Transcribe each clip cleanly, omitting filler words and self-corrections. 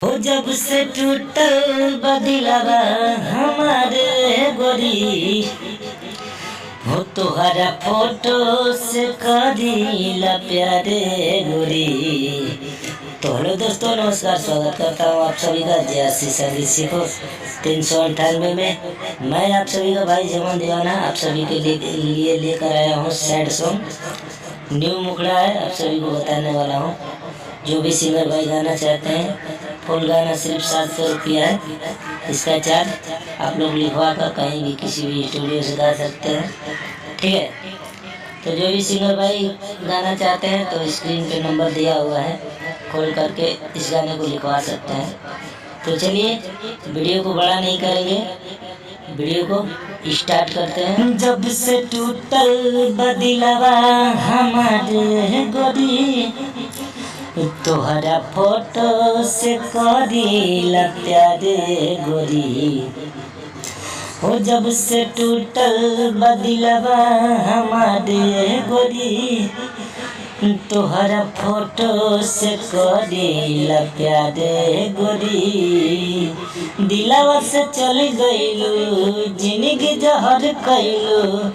हो जब से टूटल बदिलवा हमारे गोरी, हो तुहरा फोटो से करीला प्यारे गोरी। तो हेलो दोस्तों, नमस्कार, स्वागत करता हूँ आप सभी का जैसी संगीत सीखो 398 में। मैं आप सभी का भाई जमान दीवाना आप सभी के लिए लेकर आया हूँ सैड सॉन्ग। न्यू मुखड़ा है, आप सभी को बताने वाला हूँ। जो भी सिंगर भाई गाना चाहते हैं, फुल गाना सिर्फ 700 रुपया है इसका चार्ज। आप लोग लिखवा कर कहीं भी किसी भी स्टूडियो से गा सकते हैं, ठीक है। तो जो भी सिंगर भाई गाना चाहते हैं तो स्क्रीन पे नंबर दिया हुआ है, कॉल करके इस गाने को लिखवा सकते हैं। तो चलिए वीडियो को बड़ा नहीं करेंगे, वीडियो को स्टार्ट करते हैं। जब से टूटल बदिलवा हमारे गोरी, तोहरा फोटो से करीला प्यारे गोरी। हो जब से टूटल बदिलवा हमारे गोरी, तोहरा फोटो से करीला प्यारे गोरी। दिलवा से चल गइलू, जिंदगी जहर कइलू,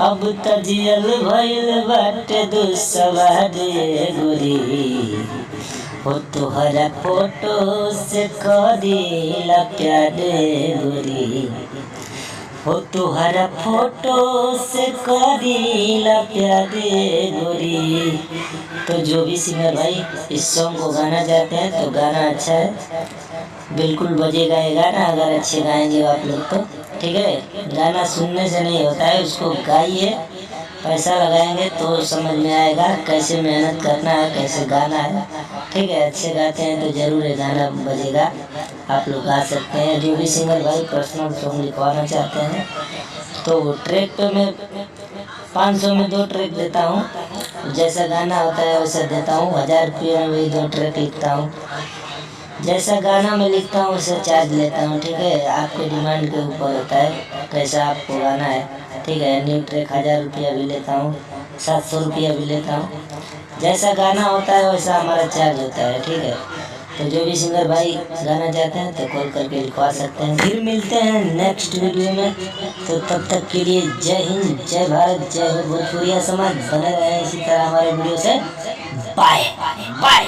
अब त जियल भइल बाटे दुसवारे गोरी। हो तोहरा फोटो से करीला प्यारे गोरी, हो तुहरा फोटो से करीला प्यारे गोरी। तो जो भी सिंगर भाई इस सॉन्ग को गाना चाहते हैं तो गाना अच्छा है, बिल्कुल बजेगा ये गाना अगर अच्छे गाएंगे आप लोग तो, ठीक है। गाना सुनने से नहीं होता है, उसको गाइए, पैसा लगाएंगे तो समझ में आएगा कैसे मेहनत करना है, कैसे गाना है, ठीक है। अच्छे गाते हैं तो जरूर ये गाना बजेगा, आप लोग गा सकते हैं। जो भी सिंगर भाई पर्सनल सॉन्ग लिखवाना चाहते हैं तो ट्रैक पे मैं 500 में 2 ट्रैक देता हूँ। जैसा गाना होता है वैसा देता हूँ। 1000 रुपये में वही 2 ट्रैक लिखता हूँ। जैसा गाना मैं लिखता हूँ वैसा चार्ज लेता हूँ, ठीक है। आपके डिमांड के ऊपर होता है कैसा आपको गाना है, ठीक है। न्यू ट्रैक 1000 रुपया भी लेता हूँ, 700 रुपया भी लेता हूँ। जैसा गाना होता है वैसा हमारा चार्ज होता है, ठीक है। तो जो भी सिंगर भाई गाना चाहते हैं तो कॉल करके लिखवा सकते हैं। फिर मिलते हैं नेक्स्ट वीडियो में, तो तब तक के लिए जय हिंद, जय भारत, जय हो भोजपुरिया समाज। बने रहे इसी तरह हमारे वीडियो से। Bye bye.